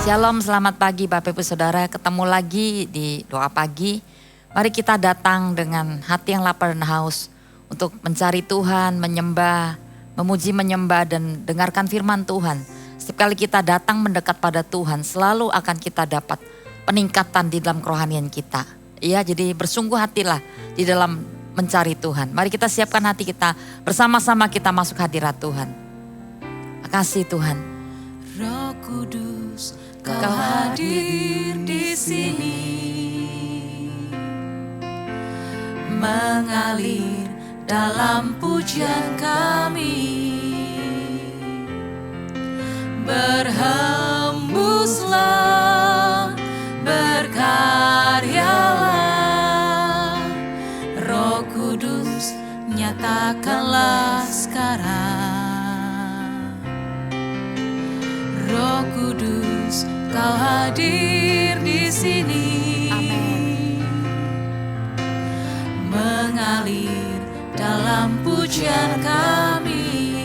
Shalom, selamat pagi Bapak Ibu Saudara. Ketemu lagi di doa pagi. Mari kita datang dengan hati yang lapar dan haus untuk mencari Tuhan, menyembah, memuji menyembah dan dengarkan firman Tuhan. Setiap kali kita datang mendekat pada Tuhan, selalu akan kita dapat peningkatan di dalam kerohanian kita. Ya, jadi bersungguh hatilah di dalam mencari Tuhan. Mari kita siapkan hati kita, bersama-sama kita masuk hadirat Tuhan. Makasih Tuhan. Roh Kudus, Kau hadir di sini, mengalir dalam pujian kami, berhembuslah, berkaryalah, Roh Kudus nyatakanlah sekarang. Roh Kudus, Kau hadir di sini. Amin. Mengalir dalam pujian kami,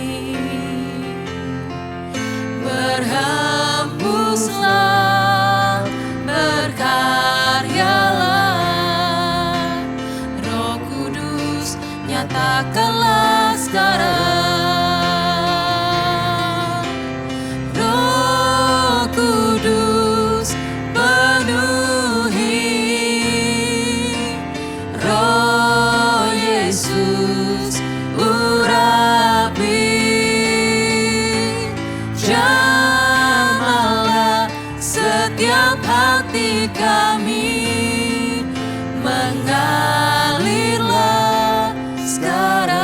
berhembuslah, berkaryalah, Roh Kudus nyatakanlah sekarang. Kami mengalirlah sekarang.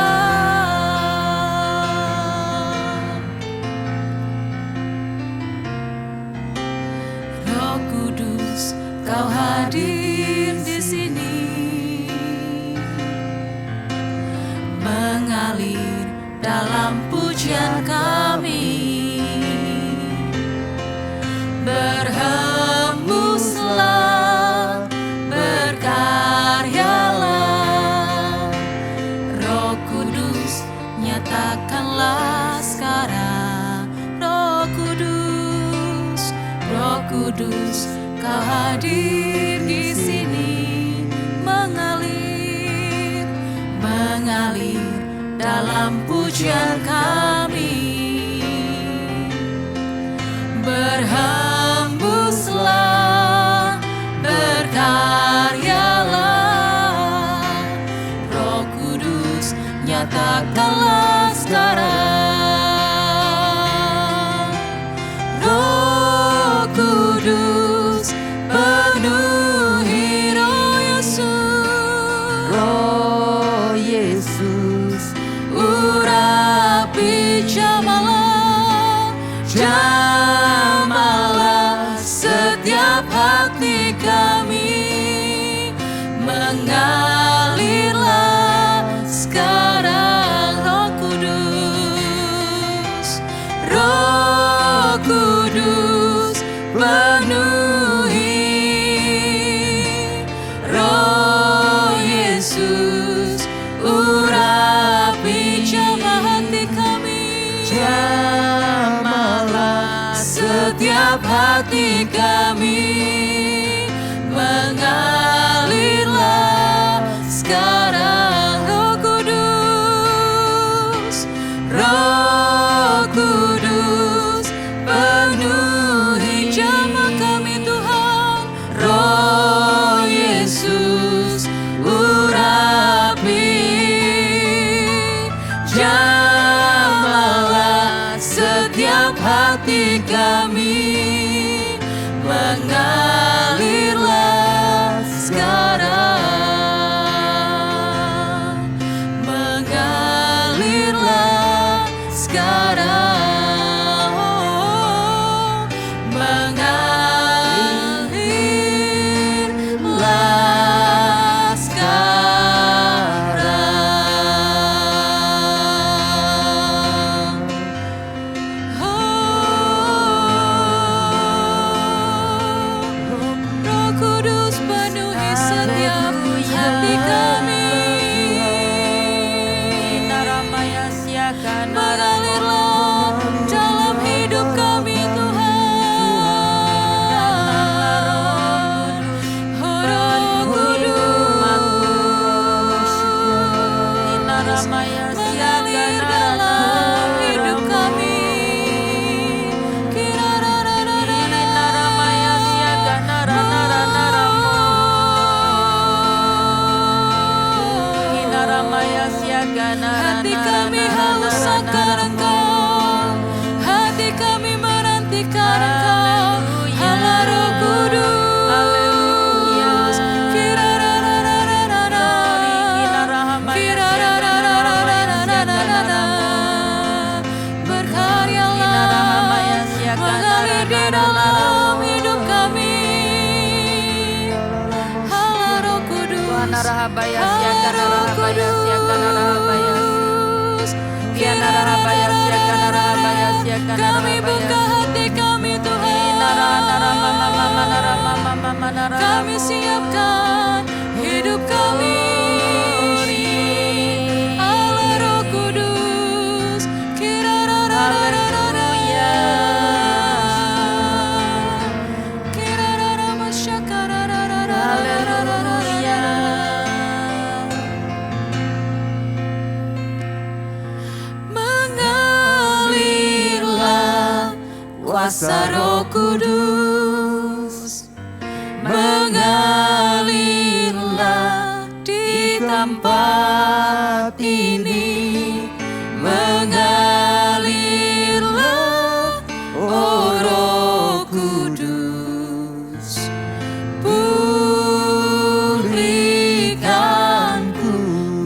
Roh Kudus, Kau hadir di sini, mengalir dalam pujian kami, berhembuslah, berkaryalah, Roh Kudus nyatakanlah sekarang. Roh Kudus, Roh Kudus, Kau hadir di sini, mengalir, mengalir dalam pujian kami, berhembuslah, berkaryalah, Roh Kudus nyatakanlah sekarang. Roh Kudus penuhi Roh Yesus, Roh Yesus, urapi jamalah, jamalah setiap hati kami, mengalirlah sekarang. Roh Kudus, Roh Kudus penuhi Roh Yesus, urapi jamaah hati kami, jamalah setiap hati kami, mengalirlah sekarang. Roh Kudus, Roh Kudus penuhi jamaah kami Tuhan, Roh Yesus urapi jamalah setiap hati kami, mengalirlah sekarang, mengalirlah sekarang, mengalirlah sekarang. Oh, Tuhan Engkau, Allah Roh Kudus. Kirararararara, kirararararara, berkaryalah mengalir di dalam hidup kami. Allah Roh Kudus, Allah Roh Kudus. Kami buka hati kami Tuhan, kami siapkan hidup kami. Allah Roh Kudus, mengalirlah kuasa Roh Kudus, mengalirlah di tempat ini, mengalirlah oh Roh Kudus, pulihkanku,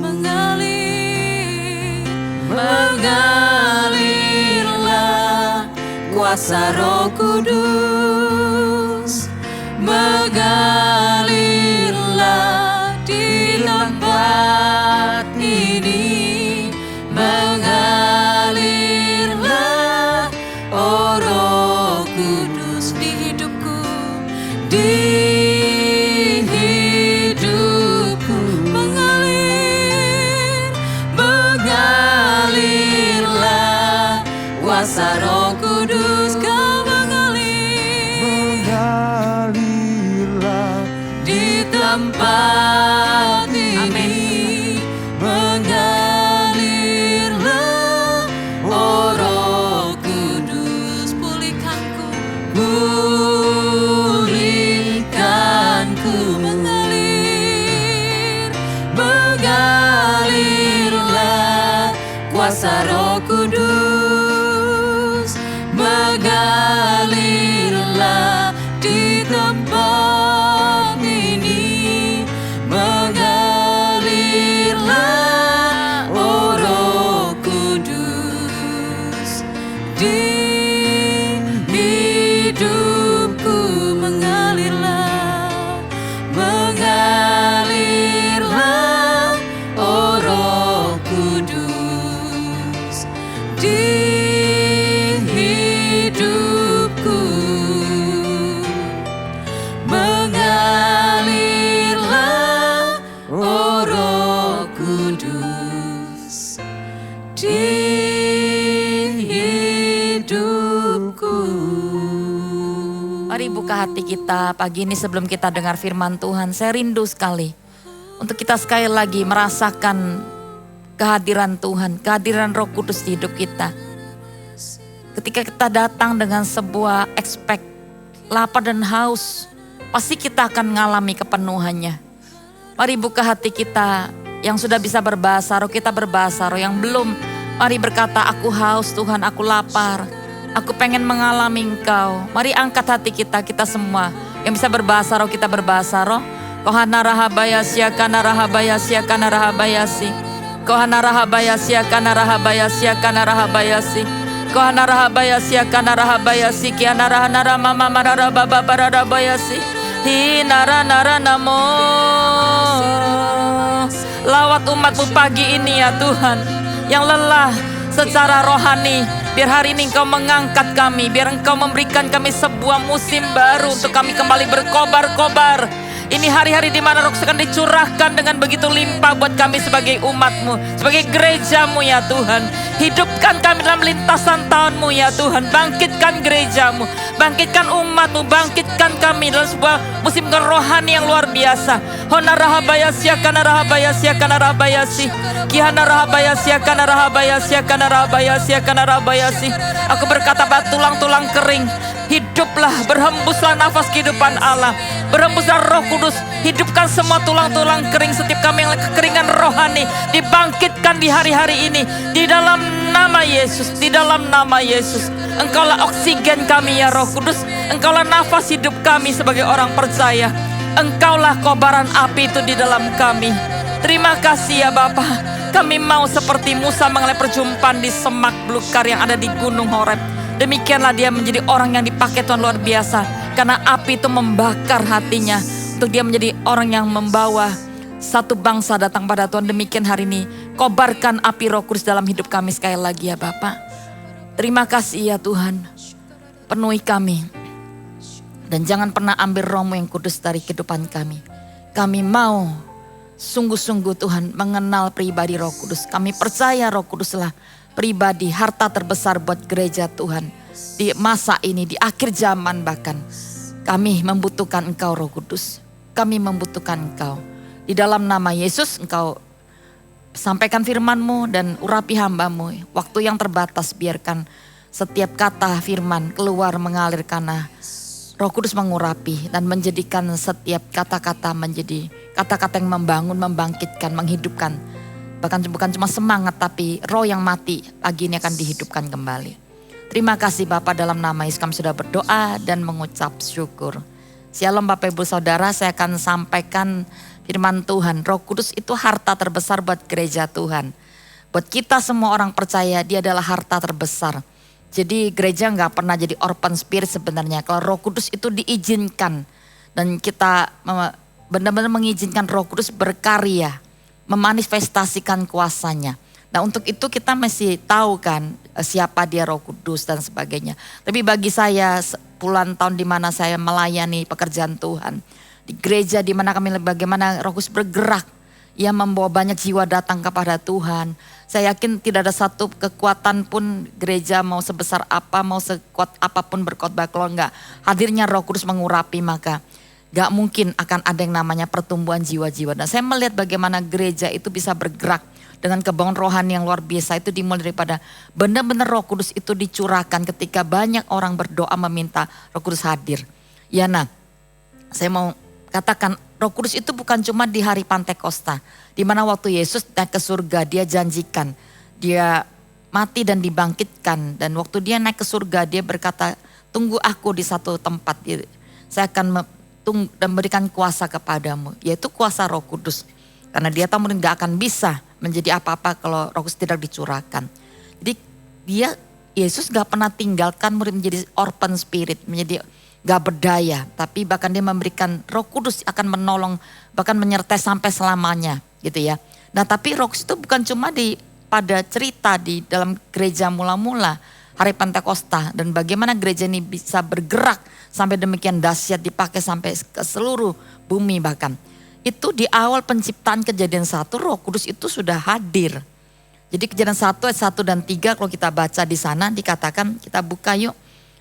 mengalirlah kuasa Roh Kudus, mengalirlah di tempat ini, mengalirlah oh Roh Kudus di hidupku, di hidupku, mengalirlah kuasa Roh Kudus, kau mengalirlah di tempat ini, mengalirlah oh Roh Kudus, pulihkanku, mengalirlah kuasa Roh Kudus, mengalirlah di tempat ini, mengalirlah oh Roh Kudus di hidupku, mengalirlah oh Roh Kudus di hidupku, mengalirlah oh Roh Kudus di hidupku. Mari buka hati kita pagi ini sebelum kita dengar firman Tuhan. Saya rindu sekali untuk kita sekali lagi merasakan kehadiran Tuhan, kehadiran Roh Kudus di hidup kita. Ketika kita datang dengan sebuah expect, lapar dan haus, pasti kita akan mengalami kepenuhannya. Mari buka hati kita yang sudah bisa berbahasa roh, kita berbahasa roh. Yang belum, mari berkata, aku haus Tuhan, aku lapar. Aku pengen mengalami Engkau. Mari angkat hati kita, kita semua. Yang bisa berbahasa roh, kita berbahasa roh. Kohana rahabayasya, kana rahabayasya, kana rahabayasi. Kohana rahabayasya, kana rahabayasya, kana rahabayasi. Kohana rahabayasya, kana rahabayasi. Kiana rahanara mama marara baba bararabayasi. Hinara nara namo. Lawat umatmu pagi ini ya Tuhan, yang lelah secara rohani. Biar hari ini Engkau mengangkat kami, biar Engkau memberikan kami sebuah musim baru untuk kami kembali berkobar-kobar. Ini hari-hari di mana Roh akan dicurahkan dengan begitu limpah buat kami sebagai umat-Mu, sebagai gereja-Mu ya Tuhan. Hidupkan kami dalam lintasan tahun-Mu ya Tuhan. Bangkitkan gereja-Mu, bangkitkan umat-Mu, bangkitkan kami dalam sebuah musim rohani yang luar biasa. Hona rahabayasya kana rahabayasya kana rahabayasi. Kihana rahabayasya kana rahabayasya kana rahabayasya kana rahabayasi. Aku berkata pada tulang-tulang kering, hiduplah, berhembuslah nafas kehidupan Allah. Berhembuslah Roh Kudus, hidupkan semua tulang-tulang kering setiap kami yang kekeringan rohani. Dibangkitkan di hari-hari ini, di dalam nama Yesus, di dalam nama Yesus. Engkaulah oksigen kami ya Roh Kudus, Engkaulah nafas hidup kami sebagai orang percaya. Engkaulah kobaran api itu di dalam kami. Terima kasih ya Bapa. Kami mau seperti Musa mengalami perjumpaan di semak belukar yang ada di Gunung Horeb. Demikianlah dia menjadi orang yang dipakai Tuhan luar biasa. Karena api itu membakar hatinya. Untuk dia menjadi orang yang membawa satu bangsa datang pada Tuhan. Demikian hari ini. Kobarkan api Roh Kudus dalam hidup kami sekali lagi ya Bapa. Terima kasih ya Tuhan. Penuhi kami. Dan jangan pernah ambil Roh-Mu yang kudus dari kehidupan kami. Kami mau sungguh-sungguh Tuhan mengenal pribadi Roh Kudus. Kami percaya Roh Kuduslah pribadi harta terbesar buat gereja Tuhan. Di masa ini, di akhir zaman bahkan. Kami membutuhkan Engkau Roh Kudus. Kami membutuhkan Engkau. Di dalam nama Yesus Engkau sampaikan firman-Mu dan urapi hamba-Mu. Waktu yang terbatas biarkan setiap kata firman keluar mengalir karena Roh Kudus mengurapi dan menjadikan setiap kata-kata menjadi kata-kata yang membangun, membangkitkan, menghidupkan. Bahkan bukan cuma semangat tapi roh yang mati pagi ini akan dihidupkan kembali. Terima kasih Bapak, dalam nama Yesus kami sudah berdoa dan mengucap syukur. Shalom Bapak Ibu Saudara, saya akan sampaikan firman Tuhan. Roh Kudus itu harta terbesar buat gereja Tuhan. Buat kita semua orang percaya dia adalah harta terbesar. Jadi gereja gak pernah jadi orphan spirit sebenarnya. Kalau Roh Kudus itu diizinkan dan kita benar-benar mengizinkan Roh Kudus berkarya, memanifestasikan kuasanya. Nah untuk itu kita mesti tahu kan siapa dia Roh Kudus dan sebagainya. Tapi bagi saya puluhan tahun di mana saya melayani pekerjaan Tuhan. Di gereja di mana kami bagaimana Roh Kudus bergerak. Ia membawa banyak jiwa datang kepada Tuhan. Saya yakin tidak ada satu kekuatan pun gereja mau sebesar apa, mau sekuat apapun berkhotbah kalau enggak hadirnya Roh Kudus mengurapi maka gak mungkin akan ada yang namanya pertumbuhan jiwa-jiwa. Dan saya melihat bagaimana gereja itu bisa bergerak dengan kebangunan rohani yang luar biasa. Itu dimulai daripada benar-benar Roh Kudus itu dicurahkan ketika banyak orang berdoa meminta Roh Kudus hadir. Ya nah, saya mau katakan Roh Kudus itu bukan cuma di hari Pantekosta. Di mana waktu Yesus naik ke surga dia janjikan. Dia mati dan dibangkitkan. Dan waktu dia naik ke surga dia berkata, tunggu aku di satu tempat. Saya akan dan berikan kuasa kepadamu. Yaitu kuasa Roh Kudus. Karena dia tahu mungkin gak akan bisa menjadi apa-apa kalau Roh Kudus tidak dicurahkan. Jadi Yesus gak pernah tinggalkan murid menjadi orphan spirit. Menjadi gak berdaya, tapi bahkan dia memberikan Roh Kudus akan menolong, bahkan menyertai sampai selamanya gitu ya. Nah tapi Roh Kudus itu bukan cuma pada cerita di dalam gereja mula-mula hari Pentakosta dan bagaimana gereja ini bisa bergerak sampai demikian dahsyat dipakai sampai ke seluruh bumi bahkan. Itu di awal penciptaan Kejadian 1 Roh Kudus itu sudah hadir. Jadi Kejadian 1 ayat 1 dan 3 kalau kita baca di sana dikatakan, kita buka yuk.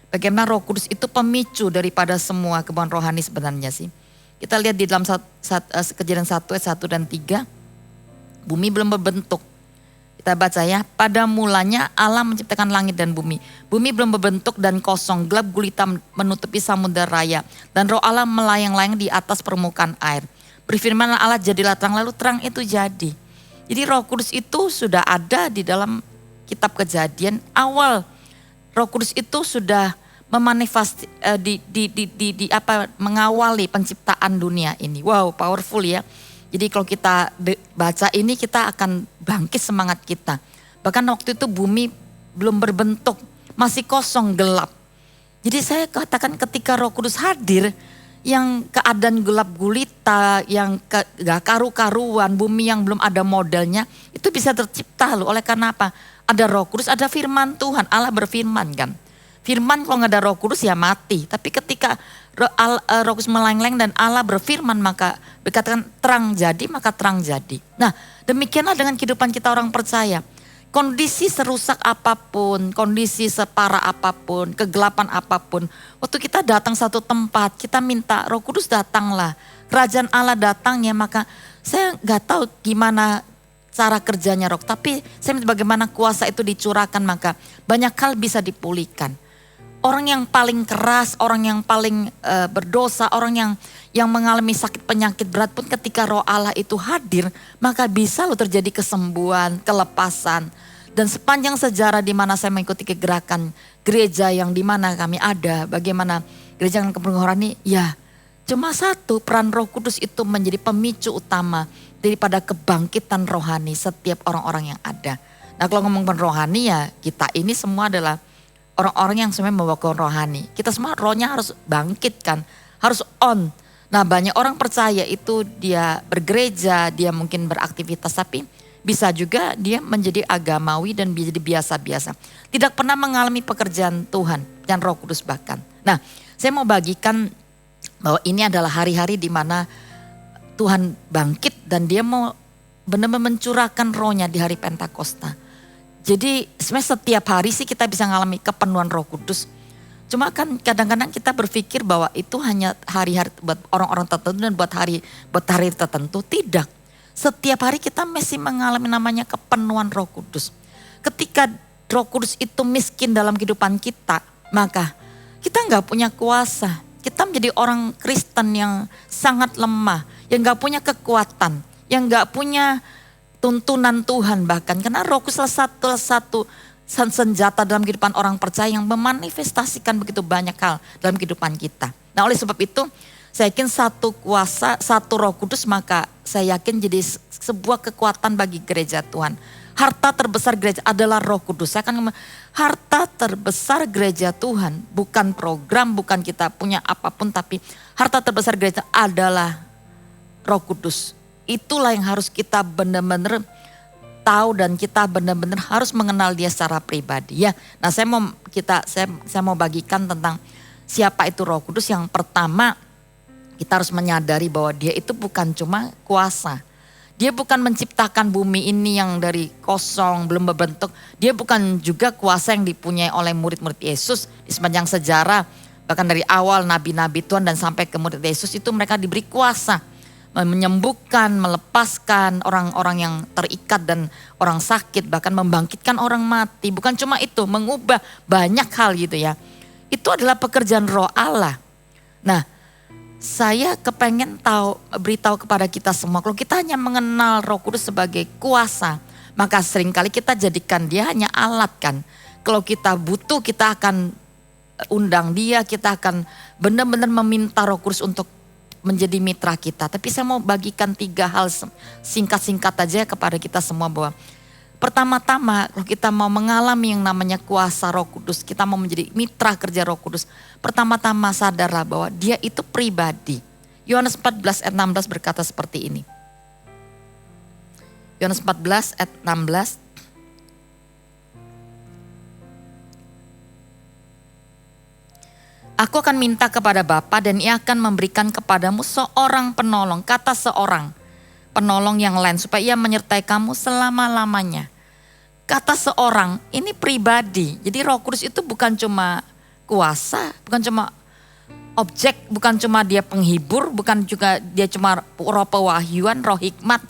Bagaimana Roh Kudus itu pemicu daripada semua kebangunan rohani sebenarnya sih. Kita lihat di dalam Kejadian 1 ayat 1 dan 3. Bumi belum berbentuk. Kita baca ya. Pada mulanya Allah menciptakan langit dan bumi. Bumi belum berbentuk dan kosong. Gelap gulita menutupi samudera raya. Dan Roh Allah melayang-layang di atas permukaan air. Berfirmanlah Allah, jadilah terang, lalu terang itu jadi. Jadi Roh Kudus itu sudah ada di dalam kitab Kejadian awal. Roh Kudus itu sudah memanifestasi mengawali penciptaan dunia ini. Wow, powerful ya. Jadi kalau kita baca ini kita akan bangkit semangat kita. Bahkan waktu itu bumi belum berbentuk, masih kosong, gelap. Jadi saya katakan ketika Roh Kudus hadir, yang keadaan gelap gulita, yang gak karu-karuan, bumi yang belum ada modelnya, itu bisa tercipta loh. Oleh karena apa? Ada Roh Kudus, ada firman Tuhan, Allah berfirman kan. Firman kalau gak ada Roh Kudus ya mati. Tapi ketika Roh Kudus melayang-layang dan Allah berfirman maka berkatakan terang jadi, maka terang jadi. Nah demikianlah dengan kehidupan kita orang percaya. Kondisi serusak apapun, kondisi separah apapun, kegelapan apapun. Waktu kita datang satu tempat, kita minta Roh Kudus datanglah. Kerajaan Allah datang ya, maka saya gak tahu gimana cara kerjanya Roh. Tapi saya minta bagaimana kuasa itu dicurahkan maka banyak hal bisa dipulihkan. Orang yang paling keras, orang yang paling berdosa, orang yang mengalami sakit penyakit berat pun ketika roh Allah itu hadir, maka bisa loh terjadi kesembuhan, kelepasan. Dan sepanjang sejarah di mana saya mengikuti kegerakan gereja yang di mana kami ada, bagaimana gereja yang kepenuhan rohani, ya cuma satu, peran Roh Kudus itu menjadi pemicu utama daripada kebangkitan rohani setiap orang-orang yang ada. Nah kalau ngomong rohani ya kita ini semua adalah orang-orang yang sebenarnya membawa rohani. Kita semua rohnya harus bangkit kan, harus on. Nah banyak orang percaya itu dia bergereja, dia mungkin beraktivitas tapi bisa juga dia menjadi agamawi dan menjadi biasa-biasa. Tidak pernah mengalami pekerjaan Tuhan dan Roh Kudus bahkan. Nah saya mau bagikan bahwa ini adalah hari-hari di mana Tuhan bangkit dan dia mau benar-benar mencurahkan rohnya di hari Pentakosta. Jadi sebenarnya setiap hari sih kita bisa mengalami kepenuhan Roh Kudus. Cuma kan kadang-kadang kita berpikir bahwa itu hanya hari-hari buat orang-orang tertentu dan buat hari tertentu. Tidak. Setiap hari kita mesti mengalami namanya kepenuhan Roh Kudus. Ketika Roh Kudus itu miskin dalam kehidupan kita, maka kita nggak punya kuasa. Kita menjadi orang Kristen yang sangat lemah, yang nggak punya kekuatan, yang nggak punya tuntunan Tuhan bahkan. Karena Roh Kudus salah satu senjata dalam kehidupan orang percaya yang memanifestasikan begitu banyak hal dalam kehidupan kita. Nah oleh sebab itu saya yakin satu kuasa, satu Roh Kudus maka saya yakin jadi sebuah kekuatan bagi gereja Tuhan. Harta terbesar gereja adalah Roh Kudus. Saya akan ngomong, harta terbesar gereja Tuhan bukan program, bukan kita punya apapun, tapi harta terbesar gereja adalah Roh Kudus. Itulah yang harus kita benar-benar tahu dan kita benar-benar harus mengenal dia secara pribadi ya. Nah saya mau bagikan tentang siapa itu Roh Kudus. Yang pertama kita harus menyadari bahwa dia itu bukan cuma kuasa. Dia bukan menciptakan bumi ini yang dari kosong, belum berbentuk. Dia bukan juga kuasa yang dipunyai oleh murid-murid Yesus di sepanjang sejarah. Bahkan dari awal nabi-nabi Tuhan dan sampai ke murid Yesus itu mereka diberi kuasa. Menyembuhkan, melepaskan orang-orang yang terikat dan orang sakit. Bahkan membangkitkan orang mati. Bukan cuma itu, mengubah banyak hal gitu ya. Itu adalah pekerjaan roh Allah. Nah, saya kepengen beritahu kepada kita semua, kalau kita hanya mengenal Roh Kudus sebagai kuasa, maka seringkali kita jadikan dia hanya alat kan. Kalau kita butuh kita akan undang dia, kita akan benar-benar meminta Roh Kudus untuk menjadi mitra kita. Tapi saya mau bagikan 3 hal singkat-singkat aja kepada kita semua bahwa pertama-tama kalau kita mau mengalami yang namanya kuasa Roh Kudus, kita mau menjadi mitra kerja Roh Kudus, pertama-tama sadarlah bahwa dia itu pribadi. Yohanes 14 ayat 16 berkata seperti ini. Yohanes 14 ayat 16. Aku akan minta kepada Bapa dan ia akan memberikan kepadamu seorang penolong. Kata seorang penolong yang lain supaya ia menyertai kamu selama-lamanya. Kata seorang ini pribadi. Jadi Roh Kudus itu bukan cuma kuasa, bukan cuma objek, bukan cuma dia penghibur, bukan juga dia cuma roh pewahyuan, roh hikmat,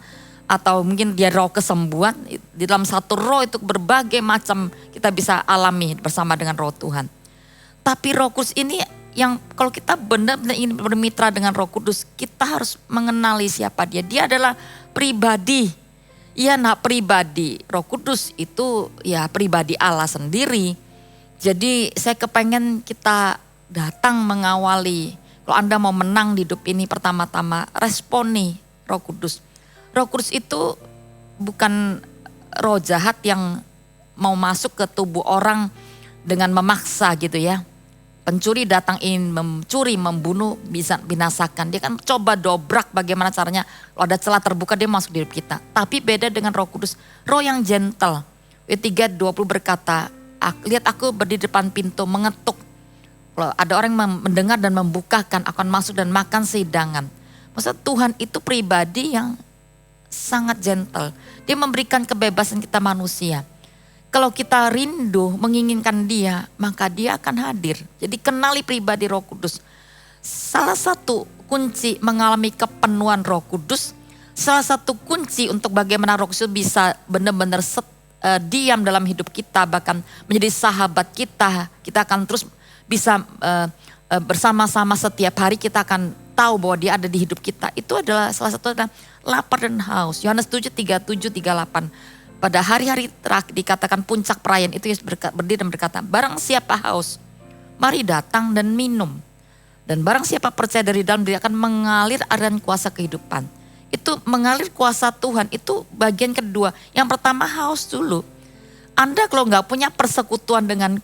atau mungkin dia roh kesembuhan. Di dalam satu roh itu berbagai macam kita bisa alami bersama dengan roh Tuhan. Tapi Roh Kudus ini yang kalau kita benar-benar ingin bermitra dengan Roh Kudus, kita harus mengenali siapa dia. Dia adalah pribadi. Iya pribadi. Roh Kudus itu ya pribadi Allah sendiri. Jadi saya kepengen kita datang mengawali. Kalau Anda mau menang di hidup ini pertama-tama responi Roh Kudus. Roh Kudus itu bukan roh jahat yang mau masuk ke tubuh orang dengan memaksa gitu ya. Pencuri datang ingin mencuri, membunuh, bisa binasakan. Dia kan coba dobrak bagaimana caranya. Kalau ada celah terbuka dia masuk di hidup kita. Tapi beda dengan Roh Kudus. Roh yang gentle. Ayat 3:20 berkata, lihat aku berdiri depan pintu mengetuk. Kalau ada orang yang mendengar dan membukakan akan masuk dan makan sehidangan. Maksudnya Tuhan itu pribadi yang sangat gentle. Dia memberikan kebebasan kita manusia. Kalau kita rindu menginginkan dia, maka dia akan hadir. Jadi kenali pribadi Roh Kudus. Salah satu kunci mengalami kepenuhan Roh Kudus, salah satu kunci untuk bagaimana Roh Kudus bisa benar-benar diam dalam hidup kita, bahkan menjadi sahabat kita. Kita akan terus bisa bersama-sama setiap hari kita akan tahu bahwa dia ada di hidup kita. Itu adalah salah satu adalah lapar dan haus. Yohanes 7, 37, 38. Pada hari-hari terakhir dikatakan puncak perayaan itu Yesus berdiri dan berkata, barang siapa haus, mari datang dan minum. Dan barang siapa percaya dari dalam diri akan mengalir aliran kuasa kehidupan. Itu mengalir kuasa Tuhan, itu bagian kedua. Yang pertama haus dulu. Anda kalau nggak punya persekutuan dengan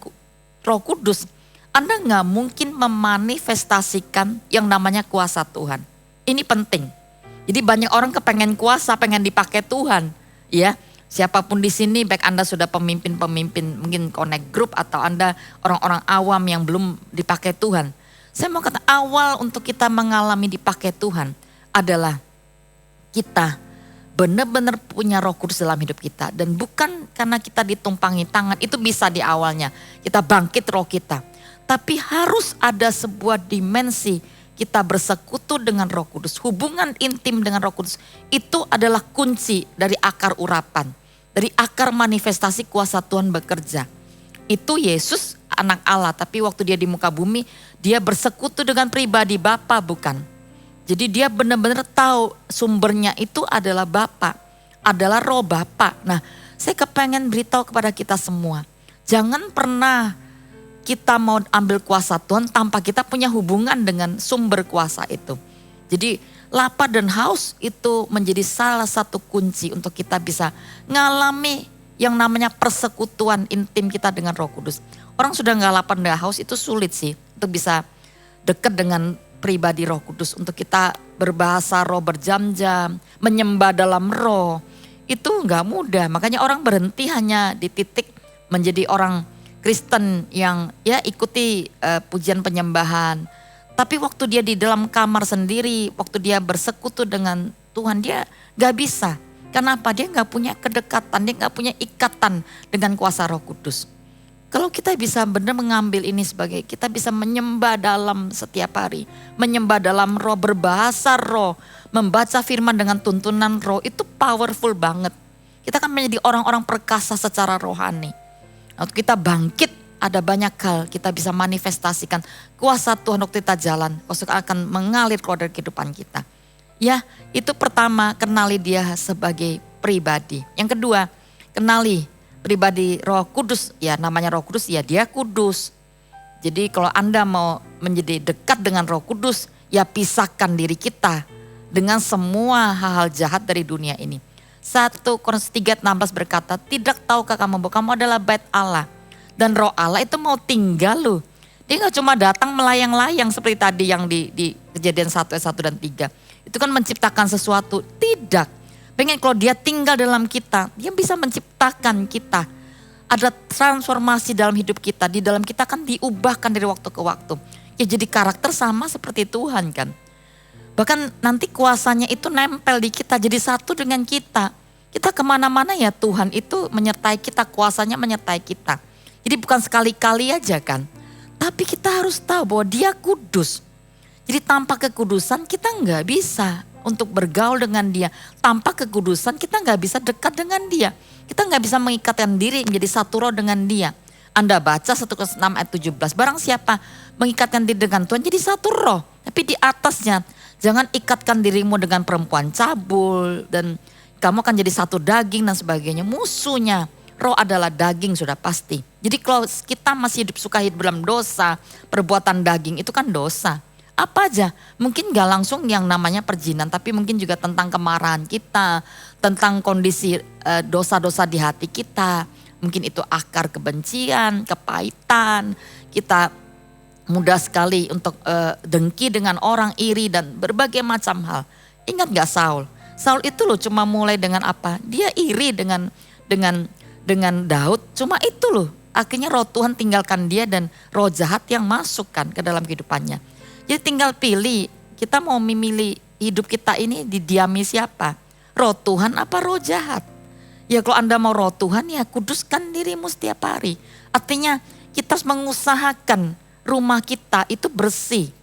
Roh Kudus, Anda nggak mungkin memanifestasikan yang namanya kuasa Tuhan. Ini penting. Jadi banyak orang kepengen kuasa, pengen dipakai Tuhan. Ya, siapapun di sini, baik Anda sudah pemimpin-pemimpin, mungkin connect group atau Anda orang-orang awam yang belum dipakai Tuhan. Saya mau kata awal untuk kita mengalami dipakai Tuhan adalah kita benar-benar punya Roh Kudus dalam hidup kita. Dan bukan karena kita ditumpangi tangan, itu bisa di awalnya. Kita bangkit roh kita. Tapi harus ada sebuah dimensi kita bersekutu dengan Roh Kudus. Hubungan intim dengan Roh Kudus itu adalah kunci dari akar urapan. Dari akar manifestasi kuasa Tuhan bekerja. Itu Yesus anak Allah, tapi waktu dia di muka bumi, dia bersekutu dengan pribadi Bapa bukan. Jadi dia benar-benar tahu sumbernya itu adalah Bapa, adalah roh Bapa. Nah, saya kepengen beritahu kepada kita semua. Jangan pernah kita mau ambil kuasa Tuhan tanpa kita punya hubungan dengan sumber kuasa itu. Jadi lapar dan haus itu menjadi salah satu kunci untuk kita bisa ngalami yang namanya persekutuan intim kita dengan Roh Kudus. Orang sudah nggak lapar dan haus itu sulit sih untuk bisa dekat dengan pribadi Roh Kudus. Untuk kita berbahasa roh berjam-jam, menyembah dalam roh, itu nggak mudah. Makanya orang berhenti hanya di titik menjadi orang Kristen yang ya ikuti pujian penyembahan. Tapi waktu dia di dalam kamar sendiri, waktu dia bersekutu dengan Tuhan, dia gak bisa. Kenapa? Dia gak punya kedekatan, dia gak punya ikatan dengan kuasa Roh Kudus. Kalau kita bisa benar mengambil ini sebagai, kita bisa menyembah dalam setiap hari. Menyembah dalam roh, berbahasa roh, membaca firman dengan tuntunan roh, itu powerful banget. Kita akan menjadi orang-orang perkasa secara rohani. Waktu kita bangkit, ada banyak hal kita bisa manifestasikan. Kuasa Tuhan waktu kita jalan, kuasa akan mengalir keluar dari kehidupan kita. Ya, itu pertama, kenali dia sebagai pribadi. Yang kedua, kenali pribadi Roh Kudus. Ya, namanya Roh Kudus, ya dia kudus. Jadi kalau Anda mau menjadi dekat dengan Roh Kudus, ya pisahkan diri kita dengan semua hal-hal jahat dari dunia ini. 1 Korintus 3:16 berkata, tidak tahukah kamu bahwa kamu adalah bait Allah. Dan roh Allah itu mau tinggal loh. Dia gak cuma datang melayang-layang seperti tadi yang di Kejadian 1 ayat 1 dan 3. Itu kan menciptakan sesuatu. Tidak. Pengen kalau dia tinggal dalam kita, dia bisa menciptakan kita. Ada transformasi dalam hidup kita. Di dalam kita kan diubahkan dari waktu ke waktu. Ya jadi karakter sama seperti Tuhan kan. Bahkan nanti kuasanya itu nempel di kita, jadi satu dengan kita. Kita kemana-mana ya Tuhan itu menyertai kita, kuasanya menyertai kita. Jadi bukan sekali-kali aja kan. Tapi kita harus tahu bahwa dia kudus. Jadi tanpa kekudusan kita nggak bisa untuk bergaul dengan dia. Tanpa kekudusan kita nggak bisa dekat dengan dia. Kita nggak bisa mengikatkan diri menjadi satu roh dengan dia. Anda baca 1 Korintus 6 ayat 17. Barang siapa mengikatkan diri dengan Tuhan jadi satu roh. Tapi di atasnya jangan ikatkan dirimu dengan perempuan cabul dan kamu akan jadi satu daging dan sebagainya. Musuhnya roh adalah daging sudah pasti. Jadi kalau kita masih suka hidup dalam dosa, perbuatan daging itu kan dosa. Apa aja, mungkin gak langsung yang namanya perjinan, tapi mungkin juga tentang kemarahan kita, tentang kondisi dosa-dosa di hati kita. Mungkin itu akar kebencian, kepahitan, kita mudah sekali untuk dengki dengan orang, iri dan berbagai macam hal. Ingat gak Saul? Saul itu loh cuma mulai dengan apa? Dia iri dengan Daud, cuma itu loh. Akhirnya roh Tuhan tinggalkan dia dan roh jahat yang masuk kan ke dalam kehidupannya. Jadi tinggal pilih, kita mau memilih hidup kita ini didiami siapa? Roh Tuhan apa roh jahat? Ya kalau Anda mau roh Tuhan ya kuduskan dirimu setiap hari. Artinya kita harus mengusahakan rumah kita itu bersih.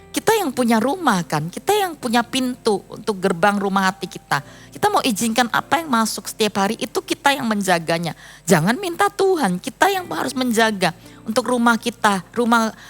Kita yang punya rumah kan, kita yang punya pintu untuk gerbang rumah hati kita. Kita mau izinkan apa yang masuk setiap hari, itu kita yang menjaganya. Jangan minta Tuhan, kita yang harus menjaga untuk rumah kita.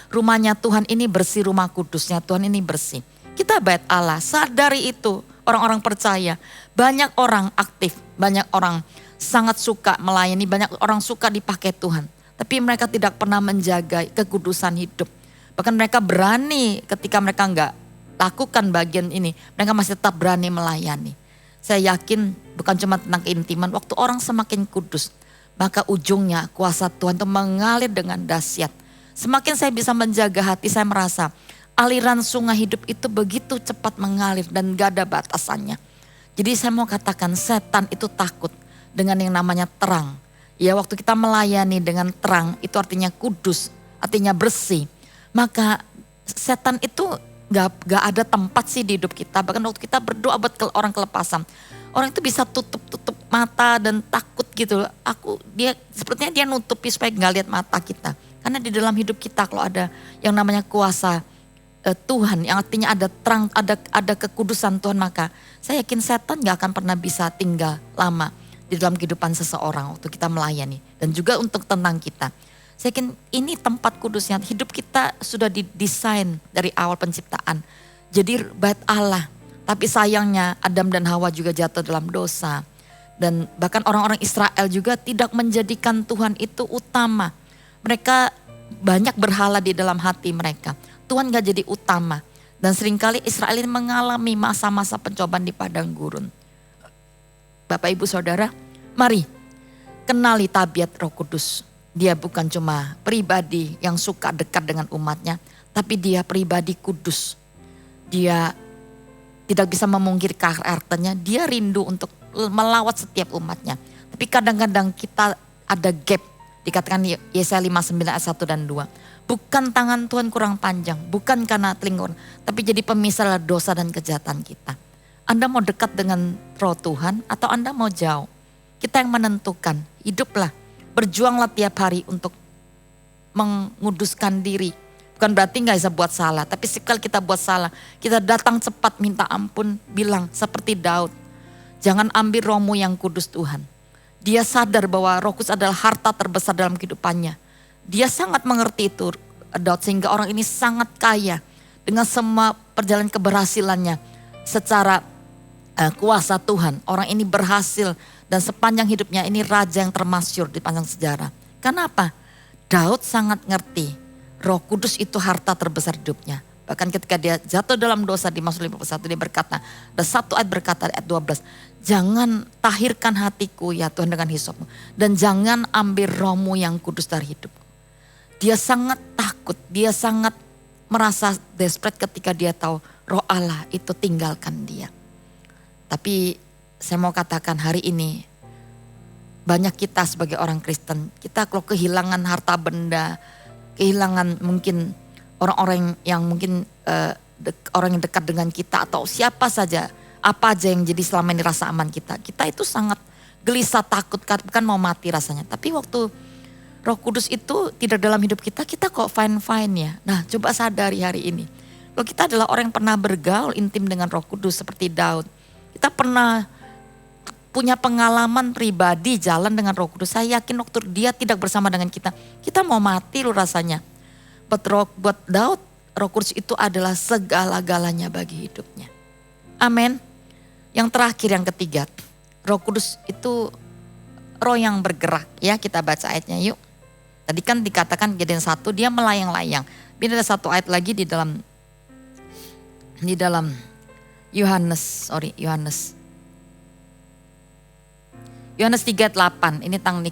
Rumahnya Tuhan ini bersih, rumah kudusnya Tuhan ini bersih. Kita bait Allah, sadari itu orang-orang percaya. Banyak orang aktif, banyak orang sangat suka melayani, banyak orang suka dipakai Tuhan. Tapi mereka tidak pernah menjaga kekudusan hidup. Bahkan mereka berani ketika mereka enggak lakukan bagian ini, mereka masih tetap berani melayani. Saya yakin bukan cuma tentang keintiman, waktu orang semakin kudus, maka ujungnya kuasa Tuhan itu mengalir dengan dahsyat. Semakin saya bisa menjaga hati, saya merasa aliran sungai hidup itu begitu cepat mengalir dan gak ada batasannya. Jadi saya mau katakan setan itu takut dengan yang namanya terang. Ya waktu kita melayani dengan terang itu artinya kudus, artinya bersih. Maka setan itu gak ada tempat sih di hidup kita. Bahkan waktu kita berdoa buat orang kelepasan, orang itu bisa tutup mata dan takut gitu. Sepertinya dia nutupi supaya gak lihat mata kita. Karena di dalam hidup kita kalau ada yang namanya kuasa Tuhan, yang artinya ada terang, ada kekudusan Tuhan, maka saya yakin setan gak akan pernah bisa tinggal lama di dalam kehidupan seseorang waktu kita melayani. Dan juga untuk tentang kita. Saya yakin ini tempat kudusnya, hidup kita sudah didesain dari awal penciptaan. Jadi bait Allah, tapi sayangnya Adam dan Hawa juga jatuh dalam dosa. Dan bahkan orang-orang Israel juga tidak menjadikan Tuhan itu utama. Mereka banyak berhala di dalam hati mereka. Tuhan gak jadi utama. Dan seringkali Israel ini mengalami masa-masa pencobaan di padang gurun. Bapak Ibu Saudara, mari kenali tabiat Roh Kudus. Dia bukan cuma pribadi yang suka dekat dengan umatnya, tapi dia pribadi kudus. Dia tidak bisa memungkiri karakternya, dia rindu untuk melawat setiap umatnya. Tapi kadang-kadang kita ada gap, dikatakan Yesaya 59 ayat 1 dan 2. Bukan tangan Tuhan kurang panjang, bukan karena telinga, tapi jadi pemisah dosa dan kejahatan kita. Anda mau dekat dengan Roh Tuhan atau Anda mau jauh? Kita yang menentukan, hiduplah. Berjuanglah tiap hari untuk menguduskan diri. Bukan berarti gak bisa buat salah. Tapi sekali kita buat salah, kita datang cepat minta ampun, bilang seperti Daud. Jangan ambil rohmu yang kudus Tuhan. Dia sadar bahwa Roh Kudus adalah harta terbesar dalam kehidupannya. Dia sangat mengerti itu Daud, sehingga orang ini sangat kaya. Dengan semua perjalanan keberhasilannya secara kuasa Tuhan. Orang ini berhasil. Dan sepanjang hidupnya ini raja yang termasyhur di panjang sejarah. Kenapa? Daud sangat ngerti Roh Kudus itu harta terbesar hidupnya. Bahkan ketika dia jatuh dalam dosa di Mazmur 51 dia berkata, ada satu ayat berkata ayat 12. Jangan tahirkan hatiku ya Tuhan dengan hisopmu. Dan jangan ambil rohmu yang kudus dari hidupku. Dia sangat takut, dia sangat merasa desperate ketika dia tahu Roh Allah itu tinggalkan dia. Tapi saya mau katakan hari ini, banyak kita sebagai orang Kristen, kita kalau kehilangan harta benda, kehilangan mungkin orang-orang yang mungkin orang yang dekat dengan kita atau siapa saja, apa aja yang jadi selama ini rasa aman kita. Kita itu sangat gelisah, takut, kan mau mati rasanya. Tapi waktu Roh Kudus itu tidak dalam hidup kita, kita kok fine-fine ya. Nah coba sadari hari ini, kalau kita adalah orang yang pernah bergaul intim dengan Roh Kudus seperti Daud, kita pernah punya pengalaman pribadi jalan dengan Roh Kudus. Saya yakin waktu dia tidak bersama dengan kita mau mati loh rasanya. Buat Daud, Roh Kudus itu adalah segala-galanya bagi hidupnya. Amin. Yang terakhir, yang ketiga, Roh Kudus itu roh yang bergerak. Ya kita baca ayatnya yuk. Tadi kan dikatakan Kejadian 1 dia melayang-layang. Ini ada satu ayat lagi di dalam Yohanes 3:8, ini tentang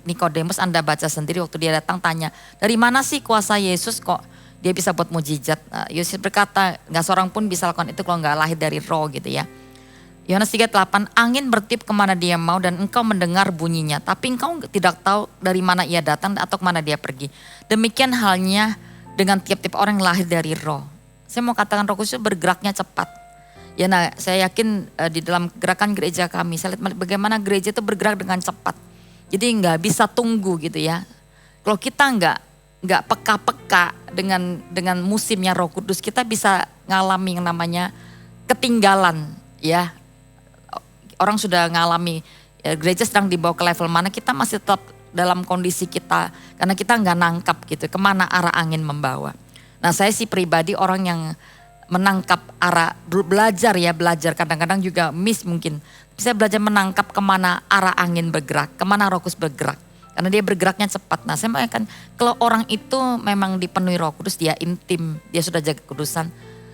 Nikodemus, Anda baca sendiri waktu dia datang tanya, dari mana sih kuasa Yesus kok dia bisa buat mujizat? Yesus berkata, gak seorang pun bisa lakukan itu kalau gak lahir dari roh gitu ya. Yohanes 3:8, angin bertiup kemana dia mau dan engkau mendengar bunyinya, tapi engkau tidak tahu dari mana ia datang atau kemana dia pergi. Demikian halnya dengan tiap-tiap orang yang lahir dari roh. Saya mau katakan Roh Kudus bergeraknya cepat. Ya nah saya yakin di dalam gerakan gereja kami, saya lihat bagaimana gereja itu bergerak dengan cepat. Jadi nggak bisa tunggu gitu ya. Kalau kita nggak nggak peka-peka dengan musimnya Roh Kudus, kita bisa ngalami yang namanya ketinggalan ya. Orang sudah ngalami ya, gereja sedang dibawa ke level mana, kita masih tetap dalam kondisi kita karena kita nggak nangkap gitu kemana arah angin membawa. Nah saya sih pribadi orang yang menangkap arah, belajar kadang-kadang juga miss mungkin. Saya belajar menangkap kemana arah angin bergerak, kemana Roh Kudus bergerak. Karena dia bergeraknya cepat. Nah saya mengatakan kalau orang itu memang dipenuhi Roh Kudus, dia intim, dia sudah jaga kudusan,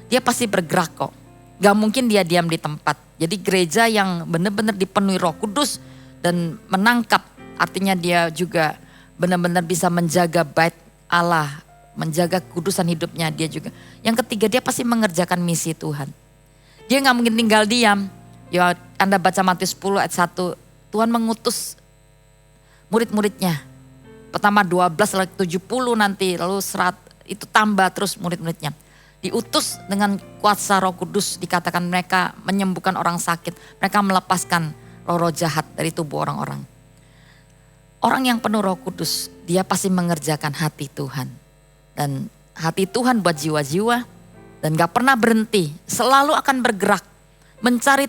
dia pasti bergerak kok. Gak mungkin dia diam di tempat. Jadi gereja yang benar-benar dipenuhi Roh Kudus dan menangkap, artinya dia juga benar-benar bisa menjaga bait Allah, menjaga kudusan hidupnya dia juga. Yang ketiga dia pasti mengerjakan misi Tuhan. Dia gak mungkin tinggal diam. Ya Anda baca Matius 10 ayat 1, Tuhan mengutus murid-muridnya. Pertama 12 lalu 70 nanti lalu 100 itu tambah terus murid-muridnya. Diutus dengan kuasa Roh Kudus, dikatakan mereka menyembuhkan orang sakit. Mereka melepaskan roh-roh jahat dari tubuh orang-orang. Orang yang penuh Roh Kudus, dia pasti mengerjakan hati Tuhan. Dan hati Tuhan buat jiwa-jiwa dan gak pernah berhenti. Selalu akan bergerak, mencari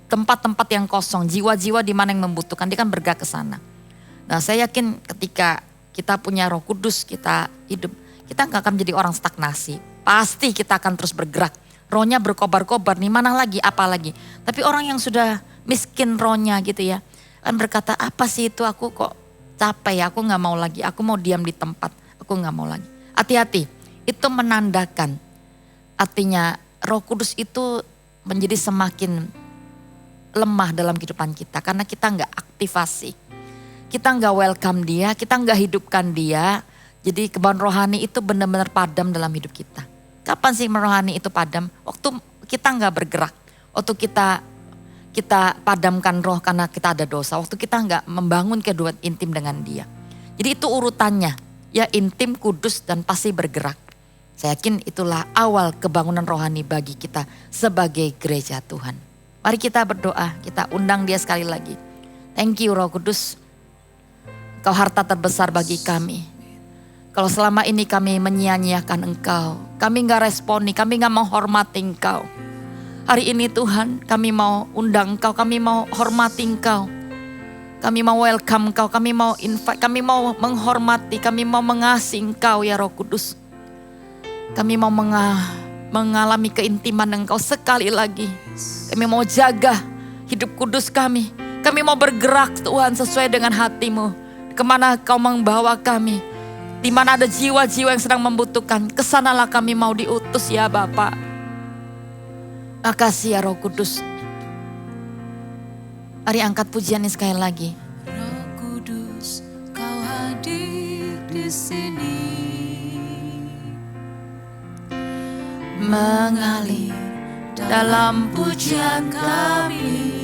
tempat-tempat yang kosong, jiwa-jiwa di mana yang membutuhkan, dia kan bergerak ke sana. Nah saya yakin ketika kita punya Roh Kudus, kita hidup, kita gak akan menjadi orang stagnasi. Pasti kita akan terus bergerak. Rohnya berkobar-kobar, nih mana lagi, apa lagi. Tapi orang yang sudah miskin rohnya gitu ya, kan berkata apa sih itu, aku kok capek ya, aku gak mau lagi, aku mau diam di tempat, aku gak mau lagi. Hati-hati, itu menandakan artinya Roh Kudus itu menjadi semakin lemah dalam kehidupan kita karena kita nggak aktivasi, kita nggak welcome dia, kita nggak hidupkan dia. Jadi kebangun rohani itu benar-benar padam dalam hidup kita. Kapan sih rohani itu padam? Waktu kita nggak bergerak, waktu kita padamkan roh karena kita ada dosa, waktu kita nggak membangun kedua intim dengan dia. Jadi itu urutannya, ya intim, kudus dan pasti bergerak. Saya yakin itulah awal kebangunan rohani bagi kita sebagai gereja Tuhan. Mari kita berdoa, kita undang dia sekali lagi. Thank you Roh Kudus, Kau harta terbesar bagi kami. Kalau selama ini kami menyia-nyiakan Engkau, kami gak responi, kami gak menghormati Engkau. Hari ini Tuhan kami mau undang Engkau, kami mau hormati Engkau. Kami mau welcome Engkau, kami mau invite, kami mau menghormati, kami mau mengasihi Engkau ya Roh Kudus. Kami mau mengalami keintiman Engkau sekali lagi. Kami mau jaga hidup kudus kami. Kami mau bergerak Tuhan sesuai dengan hati-Mu. Kemana Kau membawa kami. Di mana ada jiwa-jiwa yang sedang membutuhkan. Kesanalah kami mau diutus ya Bapa. Makasih ya Roh Kudus. Mari angkat pujian ini sekali lagi. Roh Kudus, Kau hadir di sini. Mengalir dalam pujian kami,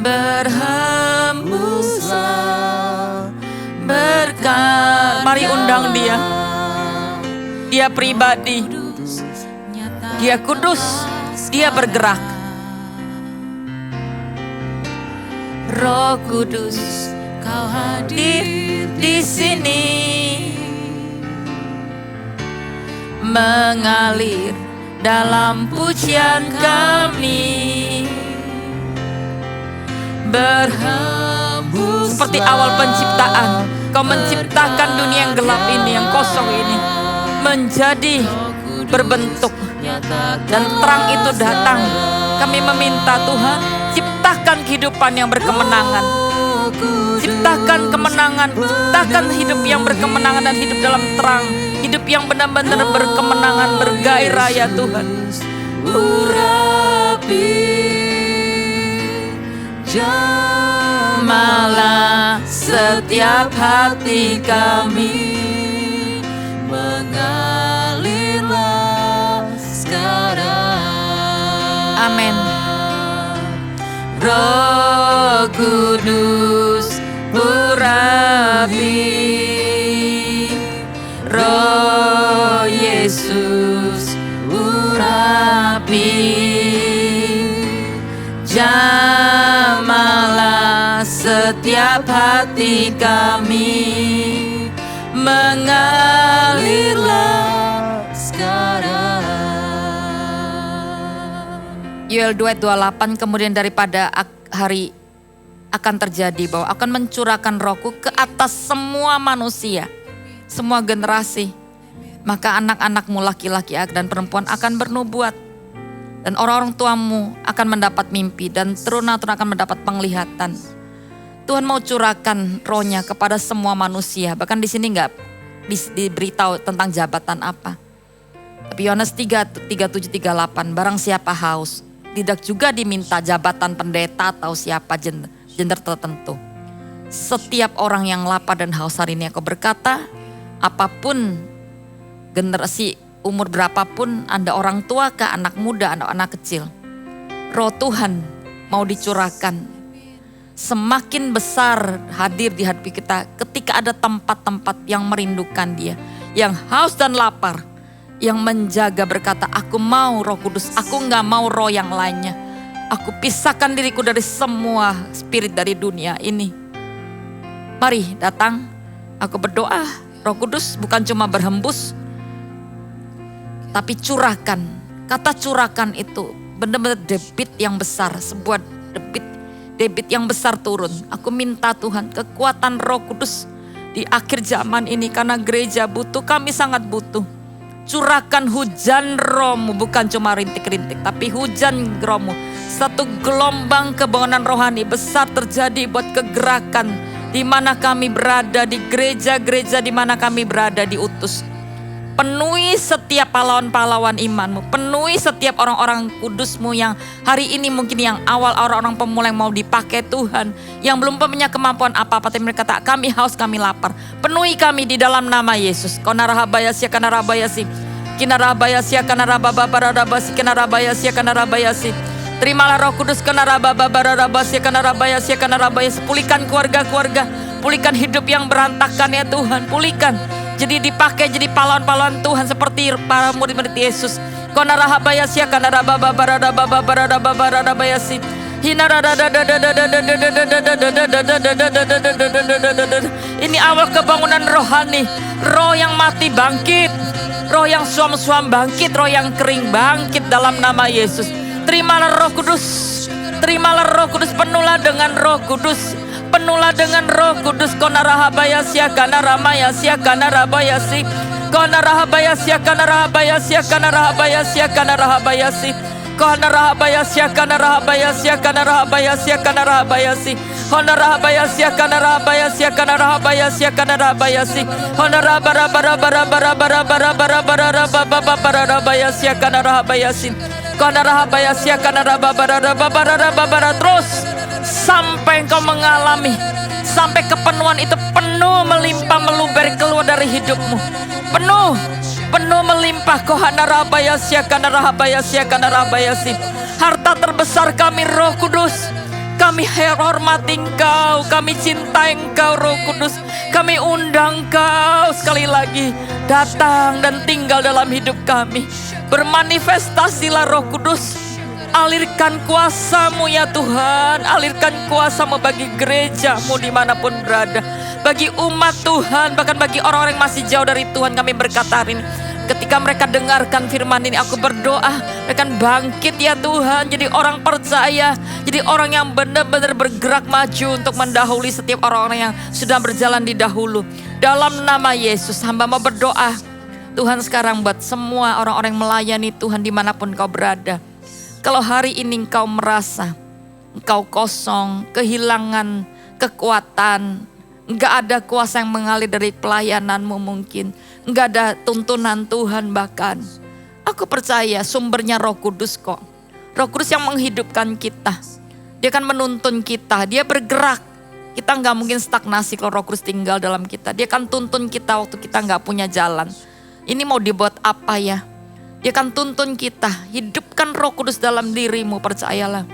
berhembuslah berkat. Mari undang dia. Dia pribadi, dia kudus, dia bergerak. Roh Kudus, Kau hadir di sini. mengalir dalam pujian kami, berhembus seperti awal penciptaan. Kau menciptakan dunia yang gelap ini, yang kosong ini, menjadi berbentuk dan terang itu datang. Kami meminta Tuhan, ciptakan kehidupan yang berkemenangan, ciptakan kemenangan, ciptakan hidup yang berkemenangan dan hidup dalam terang, hidup yang benar-benar berkemenangan, bergairah ya Tuhan. Urapi jamalah setiap hati kami, mengalirlah sekarang. Amin. Roh Kudus urapi, Roh Yesus urapi, jamalah setiap setiap hati kami, mengalirlah sekarang. Yoel 2:28, kemudian daripada hari akan terjadi bahwa akan mencurahkan rohku ke atas semua manusia, semua generasi. Maka anak-anakmu laki-laki dan perempuan akan bernubuat. Dan orang-orang tuamu akan mendapat mimpi dan teruna-teruna akan mendapat penglihatan. Tuhan mau curahkan rohnya kepada semua manusia. Bahkan di sini nggak diberitahu tentang jabatan apa. Tapi Yohanes 3:37-38, barang siapa haus, tidak juga diminta jabatan pendeta atau siapa gender tertentu. Setiap orang yang lapar dan haus hari ini aku berkata, apapun generasi umur berapapun, Anda orang tua ke anak muda, anak-anak kecil, roh Tuhan mau dicurahkan. Semakin besar hadir di hati kita ketika ada tempat-tempat yang merindukan Dia, yang haus dan lapar, yang menjaga berkata, aku mau Roh Kudus, aku gak mau roh yang lainnya. Aku pisahkan diriku dari semua spirit dari dunia ini. Mari datang, aku berdoa, Roh Kudus bukan cuma berhembus, tapi curahkan. Kata curahkan itu benar-benar debit yang besar, sebuah debit yang besar turun. Aku minta Tuhan kekuatan Roh Kudus di akhir zaman ini, karena gereja butuh, kami sangat butuh. Curahkan hujan rohmu, bukan cuma rintik-rintik, tapi hujan rohmu. Satu gelombang kebangunan rohani besar terjadi buat kegerakan di mana kami berada, di gereja-gereja di mana kami berada diutus. Penuhi setiap pahlawan-pahlawan imanmu, penuhi setiap orang-orang kudusmu yang hari ini mungkin yang awal orang-orang pemula yang mau dipakai Tuhan, yang belum punya kemampuan apa-apa, tapi mereka kata kami haus, kami lapar. Penuhi kami di dalam nama Yesus. Konarahabayasi, kanarabayasi, kinarabayasi, kanarababarabasi, kinarabayasi, kanarabayasi. Terimalah Roh Kudus, kanarababarabasi, kanarabayasi, kanarabayasi. Pulihkan keluarga-keluarga, pulihkan hidup yang berantakan ya Tuhan, pulihkan. Jadi dipakai jadi pahlawan-pahlawan Tuhan seperti para murid-murid Yesus. Konarahabayasi, kanarababarabasi. Ini awal kebangunan rohani. Roh yang mati bangkit, roh yang suam-suam bangkit, roh yang kering bangkit dalam nama Yesus. Terimalah Roh Kudus, terimalah Roh Kudus, penuhlah dengan Roh Kudus, penuhlah dengan Roh Kudus. Konarahabayasi, kanaramayasi, kanarabayasi, konarahabayasi, kanarahabayasi, kanarahabayasi, kanarahabayasi. Konarahabayasi, kanarahabayasi, kanarahabayasi, kanarahabayasi. Honarahabayasi, kanarahabayasi, kanarahabayasi, kanarahabayasi. Honarahabayasi, kanarahabayasi. Konarahabayasi, kanarahabayasi. Terus sampai engkau mengalami, sampai kepenuhan itu penuh melimpah meluber keluar dari hidupmu. Penuh melimpah. Kohanarahabayasi, kanarahabayasi, kanarahabayasi. Harta terbesar kami Roh Kudus. Kami hormati Engkau, kami cintai Engkau Roh Kudus. Kami undang Engkau sekali lagi datang dan tinggal dalam hidup kami. Bermanifestasilah Roh Kudus. Alirkan kuasa-Mu ya Tuhan, alirkan kuasa-Mu bagi gereja-Mu dimanapun berada. Bagi umat Tuhan, bahkan bagi orang-orang yang masih jauh dari Tuhan, kami berkata hari ini, ketika mereka dengarkan firman ini, aku berdoa mereka bangkit ya Tuhan, jadi orang percaya, jadi orang yang benar-benar bergerak maju untuk mendahului setiap orang-orang yang sudah berjalan di dahulu. Dalam nama Yesus, hamba mau berdoa Tuhan sekarang buat semua orang-orang yang melayani Tuhan dimanapun kau berada. Kalau hari ini engkau merasa engkau kosong, kehilangan kekuatan, enggak ada kuasa yang mengalir dari pelayananmu mungkin, enggak ada tuntunan Tuhan bahkan. Aku percaya sumbernya Roh Kudus kok. Roh Kudus yang menghidupkan kita. Dia akan menuntun kita, dia bergerak. Kita enggak mungkin stagnasi kalau Roh Kudus tinggal dalam kita. Dia akan tuntun kita waktu kita enggak punya jalan. Ini mau dibuat apa ya? Dia akan tuntun kita, hidupkan Roh Kudus dalam dirimu, percayalah.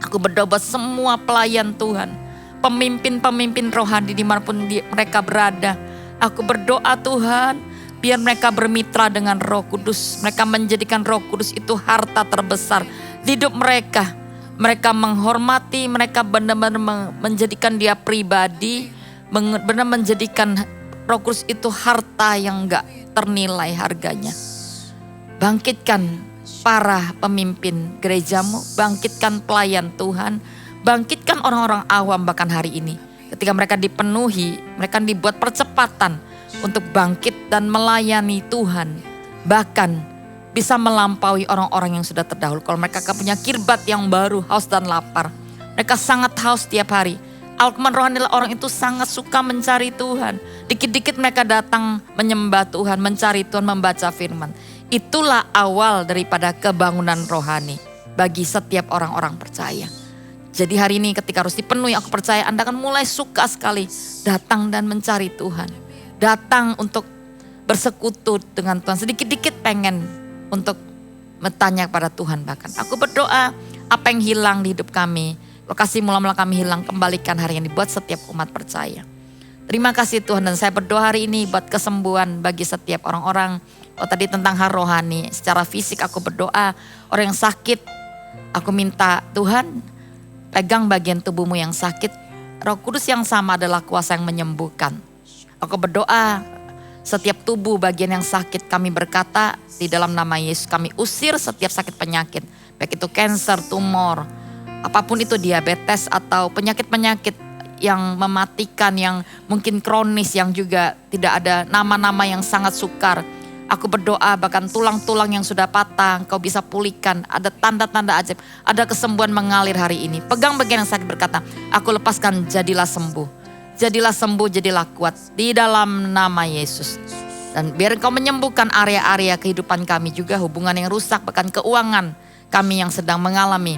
Aku berdoa buat semua pelayan Tuhan, pemimpin-pemimpin rohani dimanapun mereka berada. Aku berdoa Tuhan, biar mereka bermitra dengan Roh Kudus. Mereka menjadikan Roh Kudus itu harta terbesar di hidup mereka. Mereka menghormati, mereka benar-benar menjadikan dia pribadi, benar menjadikan Roh Kudus itu harta yang gak ternilai harganya. Bangkitkan para pemimpin gerejamu, bangkitkan pelayan Tuhan, bangkitkan orang-orang awam bahkan hari ini. Ketika mereka dipenuhi, mereka dibuat percepatan untuk bangkit dan melayani Tuhan. Bahkan bisa melampaui orang-orang yang sudah terdahulu. Kalau mereka punya kirbat yang baru, haus dan lapar. Mereka sangat haus tiap hari. Alkeman rohani orang itu sangat suka mencari Tuhan. Dikit-dikit mereka datang menyembah Tuhan, mencari Tuhan, membaca firman. Itulah awal daripada kebangunan rohani bagi setiap orang-orang percaya. Jadi hari ini ketika harus dipenuhi, aku percaya Anda akan mulai suka sekali datang dan mencari Tuhan. Datang untuk bersekutu dengan Tuhan. Sedikit-dikit pengen untuk bertanya kepada Tuhan bahkan. Aku berdoa apa yang hilang di hidup kami, lokasi mula-mula kami hilang, kembalikan hari ini buat setiap umat percaya. Terima kasih Tuhan, dan saya berdoa hari ini buat kesembuhan bagi setiap orang-orang. Oh tadi tentang hal rohani, secara fisik aku berdoa orang yang sakit, aku minta Tuhan pegang bagian tubuhmu yang sakit. Roh Kudus yang sama adalah kuasa yang menyembuhkan. Aku berdoa setiap tubuh bagian yang sakit, kami berkata di dalam nama Yesus kami usir setiap sakit penyakit. Baik itu kanker, tumor, apapun itu, diabetes atau penyakit-penyakit yang mematikan, yang mungkin kronis, yang juga tidak ada nama-nama yang sangat sukar. Aku berdoa bahkan tulang-tulang yang sudah patah kau bisa pulihkan. Ada tanda-tanda ajaib, ada kesembuhan mengalir hari ini. Pegang bagian yang sakit berkata, aku lepaskan, jadilah sembuh. Jadilah sembuh, jadilah kuat di dalam nama Yesus. Dan biar Engkau menyembuhkan area-area kehidupan kami juga, hubungan yang rusak, bahkan keuangan kami yang sedang mengalami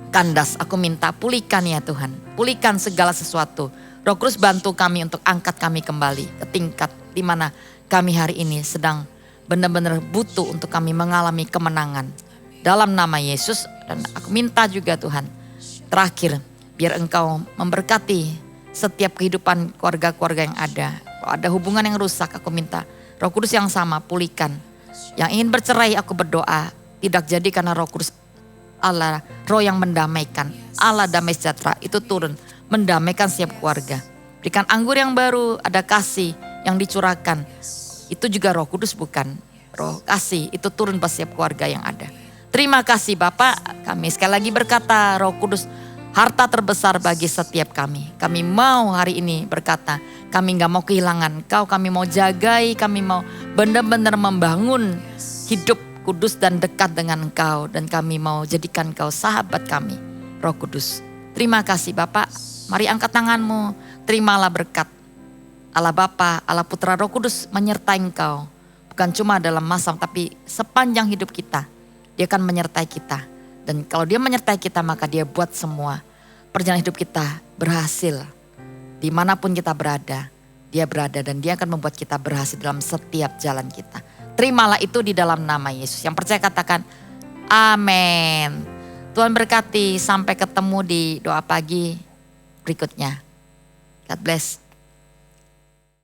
kandas. Aku minta pulihkan ya Tuhan, pulihkan segala sesuatu. Roh Kudus bantu kami untuk angkat kami kembali ke tingkat di mana kami hari ini sedang benar-benar butuh untuk kami mengalami kemenangan. Dalam nama Yesus, dan aku minta juga Tuhan, terakhir, biar Engkau memberkati setiap kehidupan keluarga-keluarga yang ada. Kalau ada hubungan yang rusak, aku minta Roh Kudus yang sama pulihkan. Yang ingin bercerai, aku berdoa tidak jadi karena Roh Kudus Allah, Roh yang mendamaikan, Allah damai sejahtera itu turun mendamaikan setiap keluarga. Berikan anggur yang baru, ada kasih yang dicurahkan. Itu juga Roh Kudus bukan? Roh kasih itu turun pada setiap keluarga yang ada. Terima kasih Bapak, kami sekali lagi berkata Roh Kudus harta terbesar bagi setiap kami. Kami mau hari ini berkata, kami gak mau kehilangan Engkau, kami mau jagai, kami mau benar-benar membangun hidup kudus dan dekat dengan Engkau. Dan kami mau jadikan Engkau sahabat kami, Roh Kudus. Terima kasih Bapak, mari angkat tanganmu, terimalah berkat. Allah Bapa, Allah Putra, Roh Kudus menyertai Engkau. Bukan cuma dalam masa, tapi sepanjang hidup kita, Dia akan menyertai kita. Dan kalau Dia menyertai kita, maka Dia buat semua perjalanan hidup kita berhasil. Dimanapun kita berada, Dia berada dan Dia akan membuat kita berhasil dalam setiap jalan kita. Terimalah itu di dalam nama Yesus. Yang percaya katakan amin. Tuhan berkati, sampai ketemu di doa pagi berikutnya. God bless.